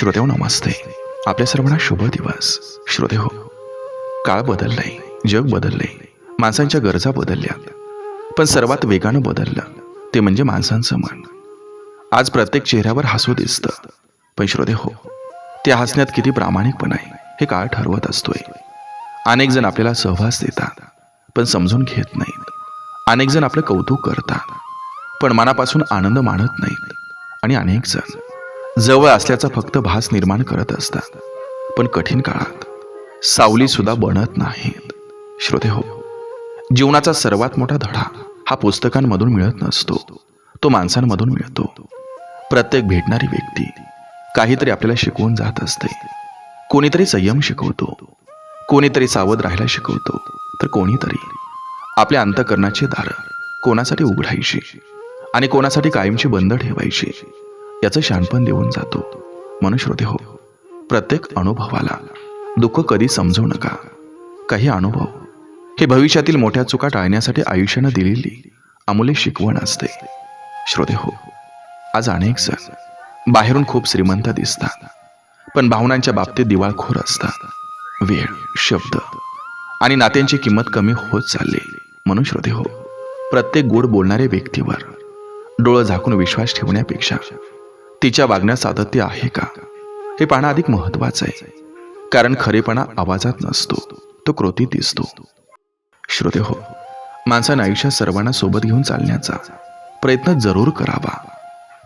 श्रोतेहो नमस्ते. आपल्या सर्वांना शुभ दिवस. श्रोतेहो, काळ बदललाय, जग बदललंय, माणसांच्या गरजा बदलल्यात, पण सर्वात वेगानं बदललं ते म्हणजे माणसांचं मन. आज प्रत्येक चेहऱ्यावर हसू दिसतं, पण श्रोतेहो, त्या हसण्यात किती प्रामाणिकपणा आहे हे काळ ठरवत असतोय. अनेक जण आपल्याला सहवास देतात पण समजून घेत नाहीत. अनेक जण आपलं कौतुक करतात पण मनापासून आनंद मानत नाहीत. आणि अनेक जण जवळ असल्याचा फक्त भास निर्माण करत असतात, पण कठीण काळात सावली सुद्धा बनत नाहीत. श्रोतेहो, जीवनाचा सर्वात मोठा धडा हा पुस्तकांमधून मिळत नसतो, तो माणसांमधून मिळतो. प्रत्येक भेटणारी व्यक्ती काहीतरी आपल्याला शिकवून जात असते. कोणीतरी संयम शिकवतो, कोणीतरी सावध राहायला शिकवतो, तर कोणीतरी आपल्या अंतःकरणाची दारं कोणासाठी उघडायची आणि कोणासाठी कायमची बंद ठेवायची याचं शहाणपण देऊन जातो. म्हणून श्रोतेहो, प्रत्येक अनुभवाला दुःख कधी समजू नका. काही अनुभव हे भविष्यातील मोठ्या चुका टाळण्यासाठी आयुष्यानं दिलेली अमूल्य शिकवण असते. श्रोतेहो, आज अनेक जण बाहेरून खूप श्रीमंत दिसतात, पण भावनांच्या बाबतीत दिवाळखोर असतात. वेळ, शब्द आणि नात्यांची किंमत कमी होत चालली. म्हणून श्रोतेहो, प्रत्येक गोड बोलणाऱ्या व्यक्तीवर डोळं झाकून विश्वास ठेवण्यापेक्षा तिच्या वागण्यात सातत्य आहे का हे पाहणं अधिक महत्वाचं आहे. कारण खरेपणा आवाजात नसतो, तो कृतीत दिसतो. श्रोतेहो, माणसानं आयुष्यात सर्वांना सोबत घेऊन चालण्याचा प्रयत्न जरूर करावा,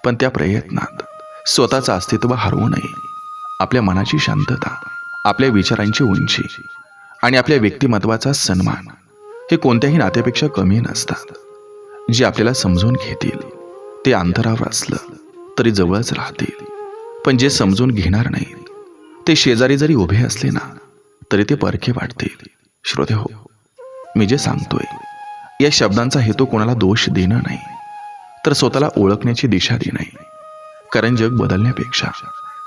पण त्या प्रयत्नात स्वतःचं अस्तित्व हरवू नये. आपल्या मनाची शांतता, आपल्या विचारांची उंची आणि आपल्या व्यक्तिमत्वाचा सन्मान हे कोणत्याही नात्यापेक्षा कमी नसतात. जे आपल्याला समजून घेतील ते अंतरावर असलं तरी जवळच राहतील, पण जे समजून घेणार नाहीत ते शेजारी जरी उभे असले ना तरी ते परखे वाटतील. श्रोतेहो, मी जे सांगतोय या शब्दांचा हेतू कोणाला दोष देणं नाही, तर स्वतःला ओळखण्याची दिशा देणे. कारण जग बदलण्यापेक्षा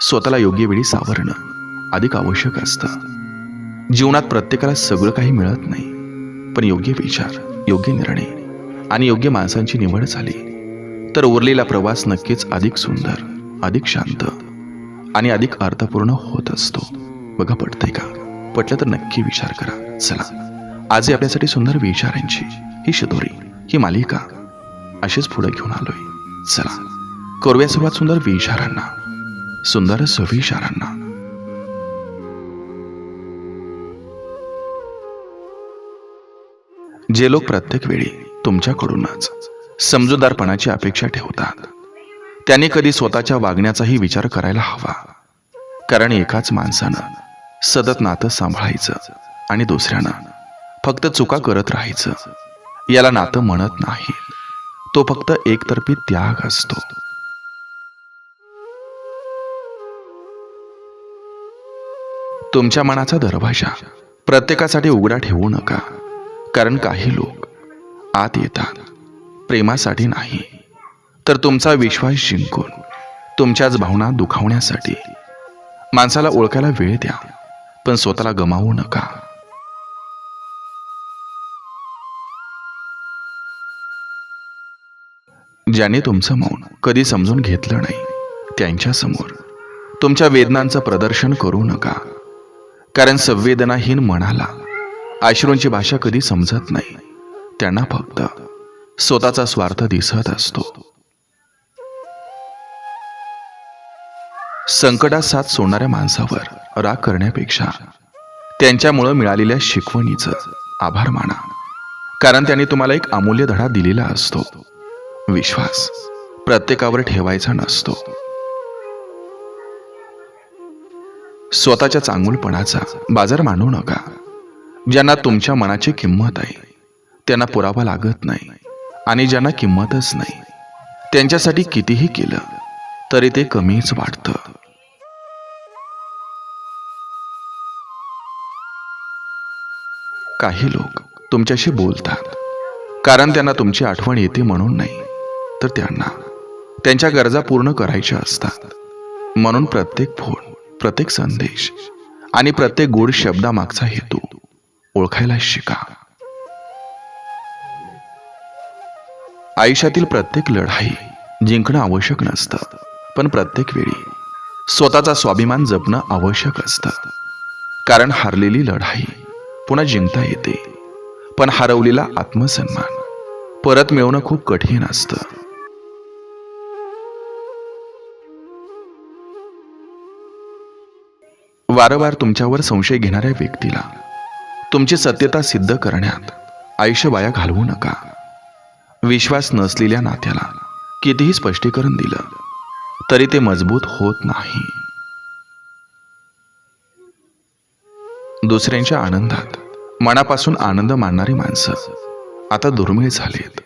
स्वतःला योग्य वेळी सावरणं अधिक आवश्यक असतं. जीवनात प्रत्येकाला सगळं काही मिळत नाही, पण योग्य विचार, योग्य निर्णय आणि योग्य माणसांची निवड झाली तर उरलेला प्रवास नक्कीच अधिक सुंदर, अधिक शांत आणि अधिक अर्थपूर्ण होत असतो. बघा, पटतंय का? पटलं तर नक्की विचार करा. चला, आजही आपल्यासाठी सुंदर विचारांची ही शिदोरी, ही मालिका अशीच पुढे घेऊन आलोय. चला, करूया सुरुवात सुंदर विचारांना, सुंदर सुविचारांना. जे लोक प्रत्येक वेळी तुमच्याकडूनच समजूतदारपणाची अपेक्षा ठेवतात त्यांनी कधी स्वतःच्या वागण्याचाही विचार करायला हवा. कारण एकाच माणसानं सतत नातं सांभाळायचं आणि दुसऱ्यानं फक्त चुका करत राहायचं, याला नातं म्हणत नाही, तो फक्त एकतर्फी त्याग असतो. तुमच्या मनाचा दरवाजा प्रत्येकासाठी उघडा ठेवू नका. कारण काही लोक आत येतात प्रेमासाठी नाही, तर तुमचा विश्वास जिंकून तुमच्याच भावना दुखावण्यासाठी. माणसाला ओळखायला वेळ द्या, पण स्वतःला गमावू नका. ज्याने तुमचं मौन कधी समजून घेतलं नाही त्यांच्यासमोर तुमच्या वेदनांचं प्रदर्शन करू नका. कारण संवेदनाहीन मनाला अश्रूंची भाषा कधी समजत नाही. त्यांना फक्त स्वतःचा स्वार्थ दिसत असतो. संकटात साथ सोडणाऱ्या माणसावर राग करण्यापेक्षा त्यांच्यामुळं मिळालेल्या शिकवणीचं आभार माना. कारण त्यांनी तुम्हाला एक अमूल्य धडा दिलेला असतो. विश्वास प्रत्येकावर ठेवायचा नसतो. स्वतःच्या चांगुलपणाचा बाजार मानू नका. ज्यांना तुमच्या मनाची किंमत आहे त्यांना पुरावा लागत नाही, आणि ज्यांना किंमतच नाही त्यांच्यासाठी कितीही केलं तरी ते कमीच वाटतं. काही लोक तुमच्याशी बोलतात कारण त्यांना तुमची आठवण येते म्हणून नाही, तर त्यांना त्यांच्या गरजा पूर्ण करायच्या असतात. म्हणून प्रत्येक फोन, प्रत्येक संदेश आणि प्रत्येक गोड शब्दामागचा हेतू ओळखायला शिका. आयुष्यातील प्रत्येक लढाई जिंकणं आवश्यक नसतं, पण प्रत्येक वेळी स्वतःचा स्वाभिमान जपणं आवश्यक असतं, कारण हारलेली लढाई पुन्हा जिंकता येते, पण हरवलेला आत्मसन्मान परत मिळवणं खूप कठीण असतं. वारंवार तुमच्यावर संशय घेणाऱ्या व्यक्तीला तुमची सत्यता सिद्ध करण्यात आयुष्य वाया घालवू नका. विश्वास नसलेल्या नात्याला कितीही स्पष्टीकरण दिलं तरी ते मजबूत होत नाही. दुसऱ्यांच्या आनंदात मनापासून आनंद मानणारी माणसं आता दुर्मिळ झालीत.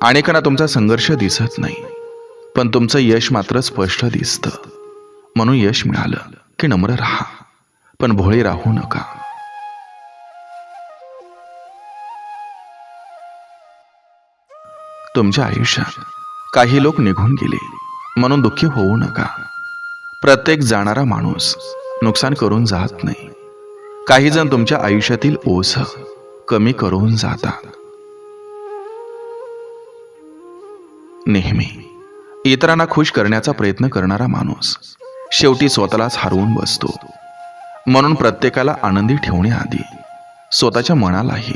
अनेकांना तुमचा संघर्ष दिसत नाही, पण तुमचं यश मात्र स्पष्ट दिसतं. म्हणून यश मिळालं की नम्र राहा, पण भोळे राहू नका. तुमच्या आयुष्यात काही लोक निघून गेले म्हणून दुःखी होऊ नका. प्रत्येक जाणारा माणूस नुकसान करून जात नाही. काही जण तुमच्या आयुष्यातील ओझ कमी करून जातात. नेहमी इतरांना खुश करण्याचा प्रयत्न करणारा माणूस शेवटी स्वतःलाच हरवून बसतो. म्हणून प्रत्येकाला आनंदी ठेवण्याआधी स्वतःच्या मनालाही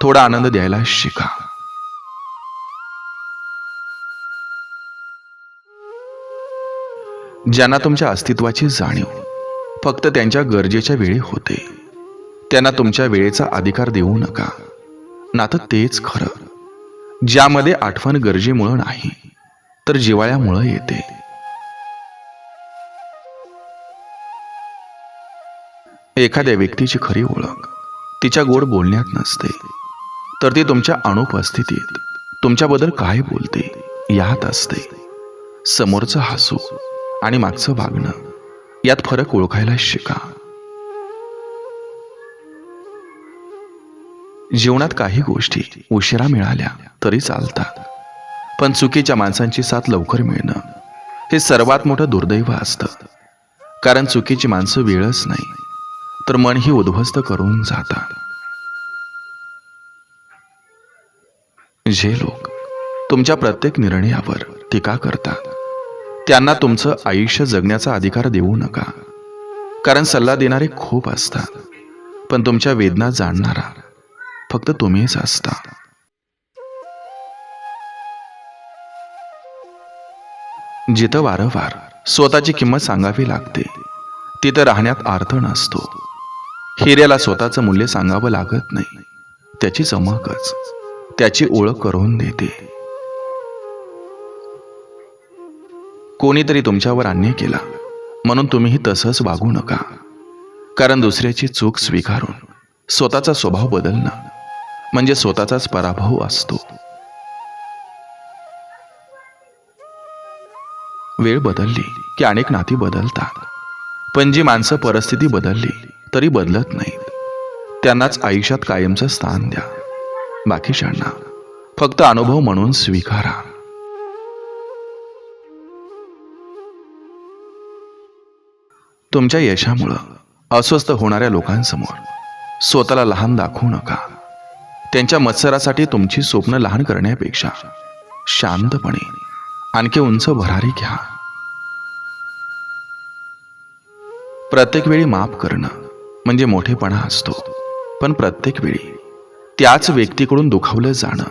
थोडा आनंद द्यायला शिका. ज्यांना तुमच्या अस्तित्वाची जाणीव फक्त त्यांच्या गरजेच्या वेळी होते, त्यांना तुमच्या वेळेचा अधिकार देऊ नका. नातं तेच खरं, ज्यामध्ये आठवण गरजेमुळं नाही तर जिव्हाळ्यामुळं येते. एखाद्या व्यक्तीची खरी ओळख तिच्या गोड बोलण्यात नसते, तर ती तुमच्या अनुपस्थितीत तुमच्याबद्दल काय बोलते यात असते. समोरचं हसू आणि मागचं वागणं यात फरक ओळखायला शिका. जीवनात काही गोष्टी उशिरा मिळाल्या तरी चालतात, पण चुकीच्या माणसांची साथ लवकर मिळणं हे सर्वात मोठं दुर्दैव असतं. कारण चुकीची माणसं वेळच नाही तर मनही उद्ध्वस्त करून जातात. जे लोक तुमच्या प्रत्येक निर्णयावर टीका करतात त्यांना तुमचं आयुष्य जगण्याचा अधिकार देऊ नका. कारण सल्ला देणारे खूप असतात, पण तुमच्या वेदना जाणणारा फक्त तुम्हीच असता. जिथं वारंवार स्वतःची किंमत सांगावी लागते तिथं राहण्यात अर्थ नसतो. हिऱ्याला स्वतःचं मूल्य सांगावं लागत नाही, त्याची चमकच त्याची ओळख करून देते. कोणीतरी तुमच्यावर अन्याय केला म्हणून तुम्हीही तसंच वागू नका. कारण दुसऱ्याची चूक स्वीकारून स्वतःचा स्वभाव बदलणं म्हणजे स्वतःचाच पराभव असतो. वेळ बदलली की अनेक नाती बदलतात, पण जी माणसं परिस्थिती बदलली तरी बदलत नाहीत त्यांनाच आयुष्यात कायमचं स्थान द्या. बाकीच्यांना फक्त अनुभव म्हणून स्वीकारा. तुमच्या यशामुळं अस्वस्थ होणाऱ्या लोकांसमोर स्वतःला लहान दाखवू नका. त्यांच्या मत्सरासाठी तुमची स्वप्न लहान करण्यापेक्षा शांतपणे आणखी उंच भरारी घ्या. प्रत्येक वेळी माफ करणं म्हणजे मोठेपणा असतो, पण प्रत्येक वेळी त्याच व्यक्तीकडून दुखावलं जाणं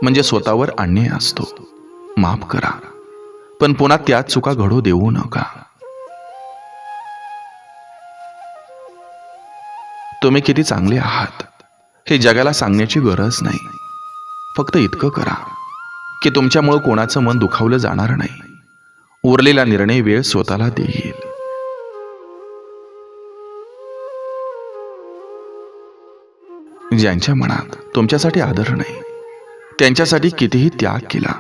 म्हणजे स्वतःवर अन्याय असतो. माफ करा, पण पुन्हा त्याच चुका घडू देऊ नका. तुम्ही किती चांगले आहात हे जगाला सांगण्याची गरज नाही. फक्त इतकं करा की तुमच्यामुळे कोणाचं मन दुखावलं जाणार नाही. उरलेला निर्णय वेळ स्वतःला देईल. ज्यांच्या मनात तुमच्यासाठी आदर नाही त्यांच्यासाठी कितीही त्याग केला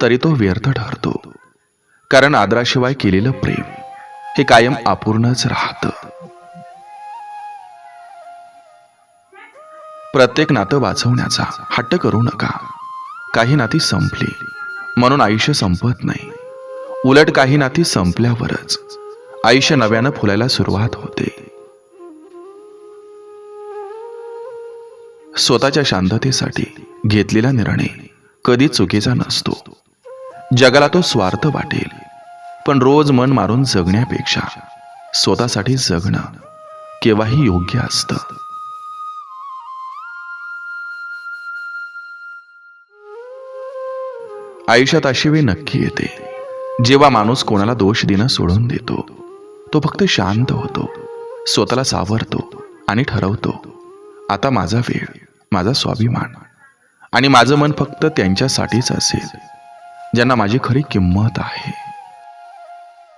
तरी तो व्यर्थ ठरतो. कारण आदराशिवाय केलेलं प्रेम हे कायम अपूर्णच राहतं. प्रत्येक नातं वाचवण्याचा हट्ट करू नका. काही नाती संपली म्हणून आयुष्य संपत नाही. उलट काही नाती संपल्यावरच आयुष्य नव्यानं फुलायला सुरुवात होते. स्वतःच्या शांततेसाठी घेतलेला निर्णय कधी चुकीचा नसतो. जगाला तो स्वार्थ वाटेल पण रोज मन मारून जगण्यापेक्षा स्वतःसाठी जगणं केव्हाही योग्य असतं. आयुष्यात अशी वेळ नक्की येते जेव्हा माणूस कोणाला दोष देणं सोडून देतो. तो फक्त शांत होतो, स्वतःला सावरतो आणि ठरवतो, आता माझा वेळ, माझा स्वाभिमान आणि माझं मन फक्त त्यांच्यासाठीच असेल ज्यांना माझी खरी किंमत आहे.